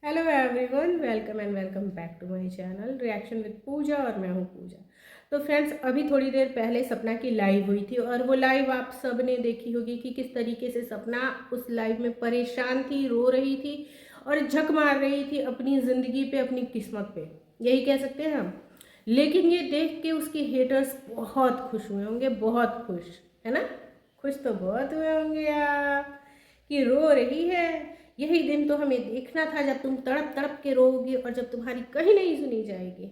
Hello everyone, welcome and welcome back to my channel reaction with Pooja. और मैं हूँ पूजा। तो फ्रेंड्स, अभी थोड़ी देर पहले सपना की लाइव हुई थी और वो लाइव आप सब ने देखी होगी कि किस तरीके से सपना उस लाइव में परेशान थी, रो रही थी और झक मार रही थी अपनी ज़िंदगी पे, अपनी किस्मत पे, यही कह सकते हैं हम। लेकिन ये देख के उसके हेटर्स बहुत खुश हुए होंगे, बहुत खुश, है ना। खुश तो बहुत हुए होंगे यार कि रो रही है। यही दिन तो हमें देखना था जब तुम तड़प तड़प के रोओगी और जब तुम्हारी कहीं नहीं सुनी जाएगी।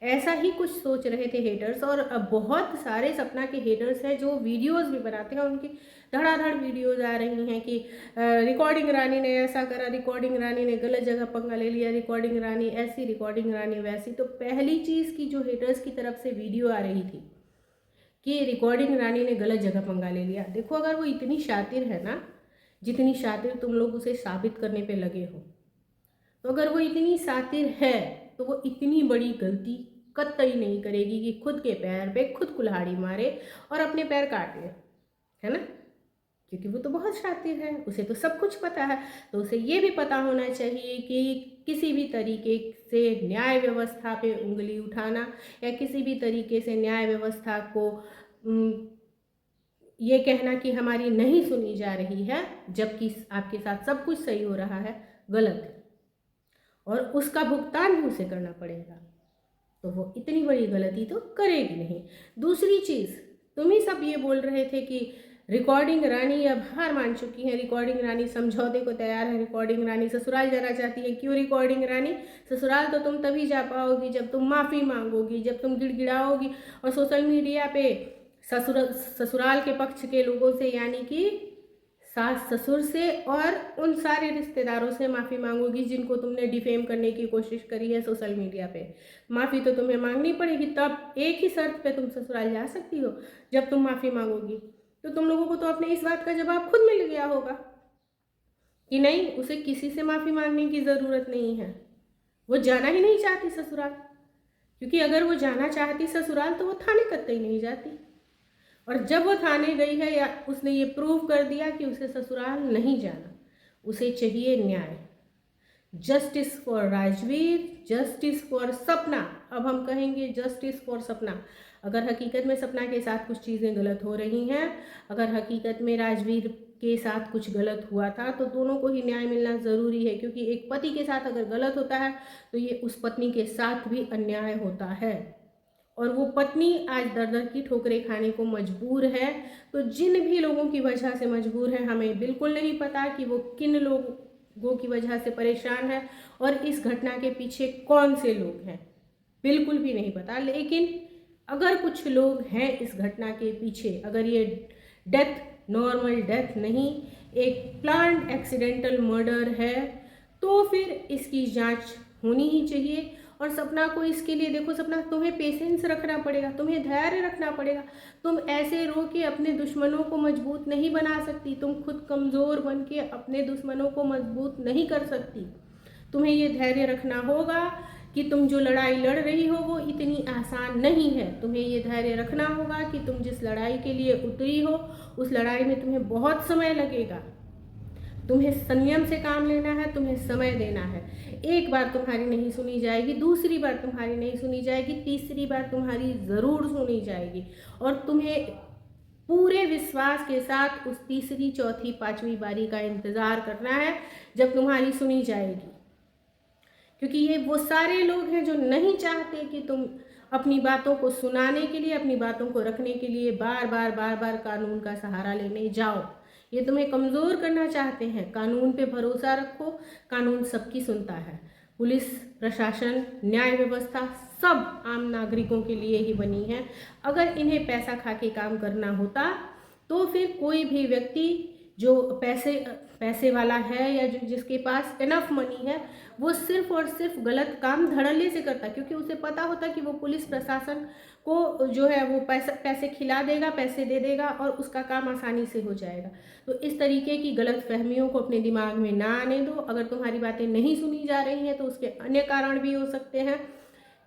ऐसा ही कुछ सोच रहे थे हेटर्स। और अब बहुत सारे सपना के हेटर्स हैं जो वीडियोस भी बनाते हैं, उनकी धड़ाधड़ वीडियोस आ रही हैं कि रिकॉर्डिंग रानी ने ऐसा करा, रिकॉर्डिंग रानी ने गलत जगह पंगा ले लिया, रिकॉर्डिंग रानी ऐसी, रिकॉर्डिंग रानी वैसी। तो पहली चीज़ की जो हेटर्स की तरफ से वीडियो आ रही थी कि रिकॉर्डिंग रानी ने गलत जगह पंगा ले लिया। देखो, अगर वो इतनी शातिर है ना, जितनी शातिर तुम लोग उसे साबित करने पे लगे हो, तो अगर वो इतनी शातिर है तो वो इतनी बड़ी गलती कतई नहीं करेगी कि खुद के पैर पे खुद कुल्हाड़ी मारे और अपने पैर काट ले, है ना। क्योंकि वो तो बहुत शातिर है, उसे तो सब कुछ पता है। तो उसे ये भी पता होना चाहिए कि किसी भी तरीके से न्याय व्यवस्था पे उंगली उठाना या किसी भी तरीके से न्याय व्यवस्था को ये कहना कि हमारी नहीं सुनी जा रही है जबकि आपके साथ सब कुछ सही हो रहा है, गलत है। और उसका भुगतान भी उसे करना पड़ेगा। तो वो इतनी बड़ी गलती तो करेगी नहीं। दूसरी चीज़, तुम ही सब ये बोल रहे थे कि रिकॉर्डिंग रानी अब हार मान चुकी है, रिकॉर्डिंग रानी समझौते को तैयार है, रिकॉर्डिंग रानी ससुराल जाना चाहती है। क्यों रिकॉर्डिंग रानी? ससुराल तो तुम तभी जा पाओगी जब तुम माफ़ी मांगोगी, जब तुम गिड़गिड़ाओगी और सोशल मीडिया पे ससुराल के पक्ष के लोगों से, यानी कि सास ससुर से और उन सारे रिश्तेदारों से माफ़ी मांगोगी जिनको तुमने डिफेम करने की कोशिश करी है सोशल मीडिया पे। माफ़ी तो तुम्हें मांगनी पड़ेगी, तब एक ही शर्त पे तुम ससुराल जा सकती हो, जब तुम माफ़ी मांगोगी। तो तुम लोगों को तो अपने इस बात का जवाब खुद मिल गया होगा कि नहीं, उसे किसी से माफ़ी मांगने की ज़रूरत नहीं है, वो जाना ही नहीं चाहती ससुराल। क्योंकि अगर वो जाना चाहती ससुराल तो वो थाने कतई नहीं जाती। और जब वो थाने गई है या उसने ये प्रूव कर दिया कि उसे ससुराल नहीं जाना, उसे चाहिए न्याय। Justice for Rajveer, justice for सपना। अब हम कहेंगे जस्टिस फॉर सपना। अगर हकीकत में सपना के साथ कुछ चीज़ें गलत हो रही हैं, अगर हकीकत में राजवीर के साथ कुछ गलत हुआ था, तो दोनों को ही न्याय मिलना ज़रूरी है। क्योंकि एक पति के साथ अगर गलत होता है तो ये उस पत्नी के साथ भी अन्याय होता है और वो पत्नी आज दर दर की ठोकरें खाने को मजबूर है। तो जिन भी लोगों की वजह से मजबूर है, हमें बिल्कुल नहीं पता कि वो किन लोगों की वजह से परेशान है और इस घटना के पीछे कौन से लोग हैं, बिल्कुल भी नहीं पता। लेकिन अगर कुछ लोग हैं इस घटना के पीछे, अगर ये डेथ नॉर्मल डेथ नहीं, एक प्लान्ड एक्सीडेंटल मर्डर है, तो फिर इसकी जांच होनी ही चाहिए। और सपना को इसके लिए, देखो सपना, तुम्हें पेशेंस रखना पड़ेगा, तुम्हें धैर्य रखना पड़ेगा। तुम ऐसे रो के अपने दुश्मनों को मजबूत नहीं बना सकती, तुम खुद कमज़ोर बन के अपने दुश्मनों को मजबूत नहीं कर सकती। तुम्हें ये धैर्य रखना होगा कि तुम जो लड़ाई लड़ रही हो वो इतनी आसान नहीं है। तुम्हें ये धैर्य रखना होगा कि तुम जिस लड़ाई के लिए उतरी हो उस लड़ाई में तुम्हें बहुत समय लगेगा। तुम्हें संयम से काम लेना है, तुम्हें समय देना है। एक बार तुम्हारी नहीं सुनी जाएगी, दूसरी बार तुम्हारी नहीं सुनी जाएगी, तीसरी बार तुम्हारी ज़रूर सुनी जाएगी। और तुम्हें पूरे विश्वास के साथ उस तीसरी, चौथी, पांचवी बारी का इंतज़ार करना है जब तुम्हारी सुनी जाएगी। क्योंकि ये वो सारे लोग हैं जो नहीं चाहते कि तुम अपनी बातों को सुनाने के लिए, अपनी बातों को रखने के लिए बार बार बार बार कानून का सहारा लेने जाओ। ये तुम्हें कमज़ोर करना चाहते हैं। कानून पे भरोसा रखो, कानून सबकी सुनता है। पुलिस प्रशासन, न्याय व्यवस्था सब आम नागरिकों के लिए ही बनी है। अगर इन्हें पैसा खा के काम करना होता तो फिर कोई भी व्यक्ति जो पैसे वाला है या जिसके पास इनफ मनी है, वो सिर्फ और सिर्फ गलत काम धड़ल्ले से करता, क्योंकि उसे पता होता कि वो पुलिस प्रशासन को जो है वो पैसे खिला देगा, पैसे दे देगा और उसका काम आसानी से हो जाएगा। तो इस तरीके की गलत फहमियों को अपने दिमाग में ना आने दो। अगर तुम्हारी बातें नहीं सुनी जा रही हैं तो उसके अन्य कारण भी हो सकते हैं।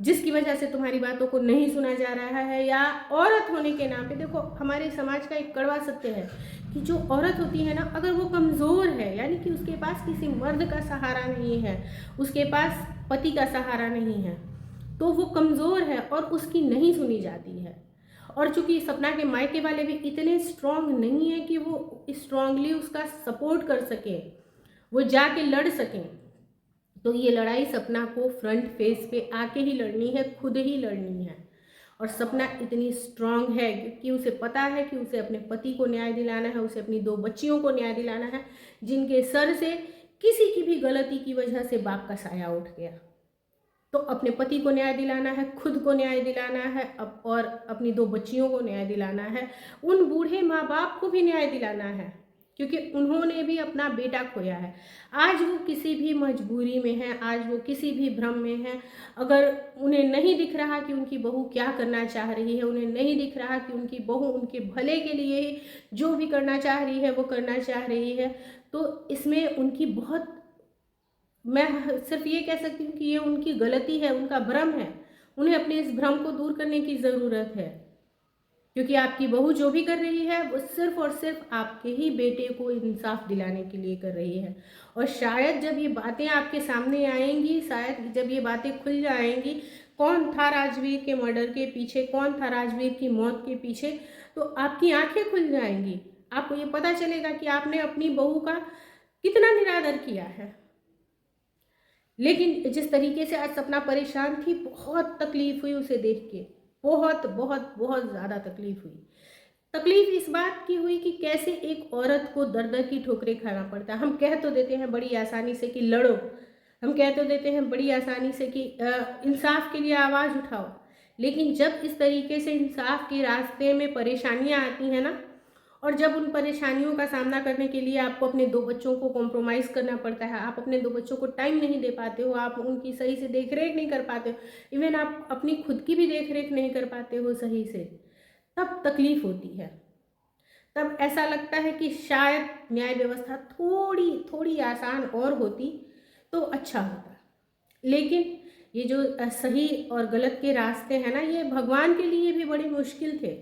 जिसकी वजह से तुम्हारी बातों को नहीं सुना जा रहा है, या औरत होने के नाम पे, देखो हमारे समाज का एक कड़वा सत्य है कि जो औरत होती है ना, अगर वो कमज़ोर है, यानी कि उसके पास किसी मर्द का सहारा नहीं है, उसके पास पति का सहारा नहीं है, तो वो कमज़ोर है और उसकी नहीं सुनी जाती है। और चूंकि सपना के मायके वाले भी इतने स्ट्रांग नहीं है कि वो स्ट्रांगली उसका सपोर्ट कर सके, वो जाके लड़ सकें, तो ये लड़ाई सपना को फ्रंट फेस पे आके ही लड़नी है, खुद ही लड़नी है। और सपना इतनी स्ट्रांग है क्योंकि उसे पता है कि उसे अपने पति को न्याय दिलाना है, उसे अपनी 2 बच्चियों को न्याय दिलाना है, जिनके सर से किसी की भी गलती की वजह से बाप का साया उठ गया। तो अपने पति को न्याय दिलाना है, खुद को न्याय दिलाना है, और अपनी 2 बच्चियों को न्याय दिलाना है, उन बूढ़े माँ बाप को भी न्याय दिलाना है, क्योंकि उन्होंने भी अपना बेटा खोया है। आज वो किसी भी मजबूरी में है, आज वो किसी भी भ्रम में है, अगर उन्हें नहीं दिख रहा कि उनकी बहू क्या करना चाह रही है, उन्हें नहीं दिख रहा कि उनकी बहू उनके भले के लिए ही जो भी करना चाह रही है वो करना चाह रही है, तो इसमें उनकी बहुत, मैं सिर्फ ये कह सकती हूँ कि ये उनकी गलती है, उनका भ्रम है। उन्हें अपने इस भ्रम को दूर करने की ज़रूरत है, क्योंकि आपकी बहू जो भी कर रही है वो सिर्फ और सिर्फ आपके ही बेटे को इंसाफ दिलाने के लिए कर रही है। और शायद जब ये बातें आपके सामने आएंगी, शायद जब ये बातें खुल जाएंगी, कौन था राजवीर के मर्डर के पीछे, कौन था राजवीर की मौत के पीछे, तो आपकी आंखें खुल जाएंगी। आपको ये पता चलेगा कि आपने अपनी बहू का कितना निरादर किया है। लेकिन जिस तरीके से आज सपना परेशान थी, बहुत तकलीफ हुई उसे देख के, बहुत बहुत बहुत ज़्यादा तकलीफ हुई। तकलीफ इस बात की हुई कि कैसे एक औरत को दर दर की ठोकरें खाना पड़ता है। हम कह तो देते हैं बड़ी आसानी से कि लड़ो, हम कह तो देते हैं बड़ी आसानी से कि इंसाफ के लिए आवाज़ उठाओ, लेकिन जब इस तरीके से इंसाफ के रास्ते में परेशानियां आती हैं ना, और जब उन परेशानियों का सामना करने के लिए आपको अपने 2 बच्चों को कॉम्प्रोमाइज़ करना पड़ता है, आप अपने 2 बच्चों को टाइम नहीं दे पाते हो, आप उनकी सही से देख रेख नहीं कर पाते हो, इवन आप अपनी खुद की भी देख रेख नहीं कर पाते हो सही से, तब तकलीफ होती है। तब ऐसा लगता है कि शायद न्याय व्यवस्था थोड़ी थोड़ी आसान और होती तो अच्छा होता। लेकिन ये जो सही और गलत के रास्ते हैं ना, ये भगवान के लिए भी बड़े मुश्किल थे।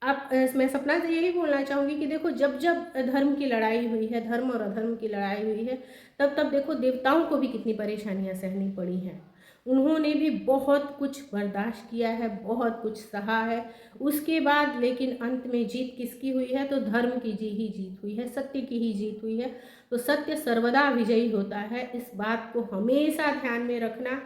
आप मैं सपना से यही बोलना चाहूँगी कि देखो, जब जब धर्म की लड़ाई हुई है, धर्म और अधर्म की लड़ाई हुई है, तब तब देखो देवताओं को भी कितनी परेशानियाँ सहनी पड़ी हैं। उन्होंने भी बहुत कुछ बर्दाश्त किया है, बहुत कुछ सहा है, उसके बाद लेकिन अंत में जीत किसकी हुई है, तो धर्म की ही जीत हुई है, सत्य की ही जीत हुई है। तो सत्य सर्वदा विजयी होता है, इस बात को हमेशा ध्यान में रखना।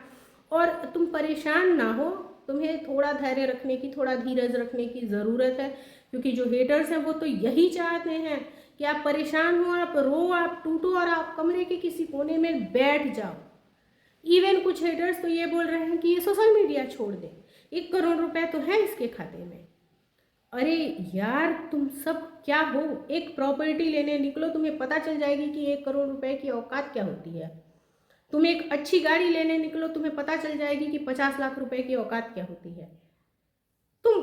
और तुम परेशान ना हो, तुम्हें थोड़ा धैर्य रखने की, थोड़ा धीरज रखने की ज़रूरत है, क्योंकि जो हेटर्स हैं वो तो यही चाहते हैं कि आप परेशान हो, आप रो, आप टूटो और आप कमरे के किसी कोने में बैठ जाओ। इवन कुछ हेटर्स तो ये बोल रहे हैं कि ये सोशल मीडिया छोड़ दे, 1 करोड़ रुपए तो है इसके खाते में। अरे यार, तुम सब क्या हो, एक प्रॉपर्टी लेने निकलो, तुम्हें पता चल जाएगी कि 1 करोड़ रुपए की औकात क्या होती है। तुम एक अच्छी गाड़ी लेने निकलो, तुम्हें पता चल जाएगी कि 50 लाख रुपए की औकात क्या होती है। तुम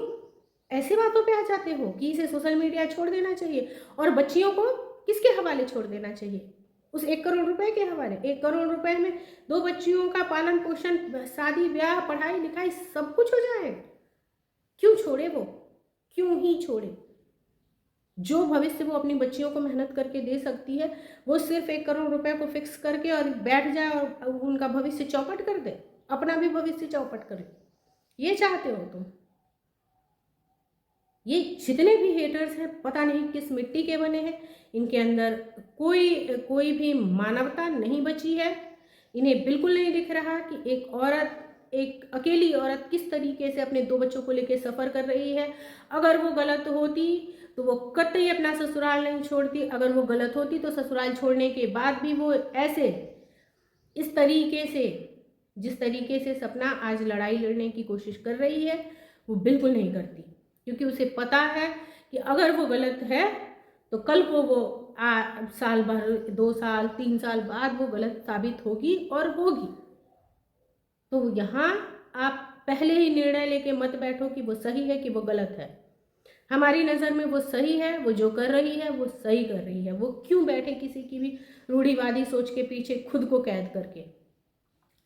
ऐसे बातों पे आ जाते हो कि इसे सोशल मीडिया छोड़ देना चाहिए, और बच्चियों को किसके हवाले छोड़ देना चाहिए, उस 1 करोड़ रुपए के हवाले। 1 करोड़ रुपए में 2 बच्चियों का पालन पोषण, शादी ब्याह, पढ़ाई लिखाई सब कुछ हो जाएगा। क्यों छोड़े वो, क्यों ही छोड़े। जो भविष्य वो अपनी बच्चियों को मेहनत करके दे सकती है, वो सिर्फ 1 करोड़ रुपए को फिक्स करके और बैठ जाए और उनका भविष्य चौपट कर दे, अपना भी भविष्य चौपट कर ले। ये चाहते हो तुम। ये जितने भी हेटर्स हैं, पता नहीं किस मिट्टी के बने हैं, इनके अंदर कोई भी मानवता नहीं बची है। इन्हें बिल्कुल नहीं दिख रहा कि एक औरत, एक अकेली औरत किस तरीके से अपने 2 बच्चों को लेकर सफ़र कर रही है। अगर वो गलत होती तो वो कतई अपना ससुराल नहीं छोड़ती, अगर वो गलत होती तो ससुराल छोड़ने के बाद भी वो ऐसे इस तरीके से, जिस तरीके से सपना आज लड़ाई लड़ने की कोशिश कर रही है, वो बिल्कुल नहीं करती, क्योंकि उसे पता है कि अगर वो गलत है तो कल को वो साल भर, 2 साल, 3 साल बाद वो गलत साबित होगी और होगी। तो यहाँ आप पहले ही निर्णय लेके मत बैठो कि वो सही है कि वो गलत है। हमारी नज़र में वो सही है, वो जो कर रही है वो सही कर रही है। वो क्यों बैठे किसी की भी रूढ़िवादी सोच के पीछे खुद को कैद करके।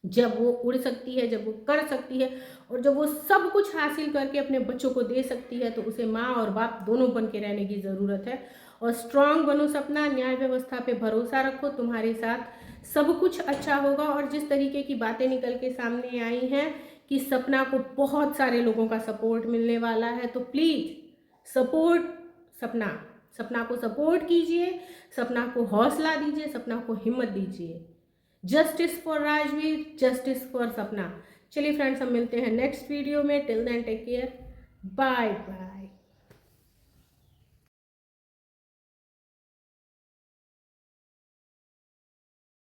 जब वो उड़ सकती है, जब वो कर सकती है और जब वो सब कुछ हासिल करके अपने बच्चों को दे सकती है, तो उसे माँ और बाप दोनों बन के रहने की ज़रूरत है। और स्ट्रांग बनो सपना, न्याय व्यवस्था पे भरोसा रखो, तुम्हारे साथ सब कुछ अच्छा होगा। और जिस तरीके की बातें निकल के सामने आई हैं कि सपना को बहुत सारे लोगों का सपोर्ट मिलने वाला है, तो प्लीज़ सपोर्ट सपना, सपना को सपोर्ट कीजिए, सपना को हौसला दीजिए, सपना को हिम्मत दीजिए। Justice for Rajveer, justice for Sapna. चलिए फ्रेंड्स, हम मिलते हैं नेक्स्ट वीडियो में। Till then take care, bye bye.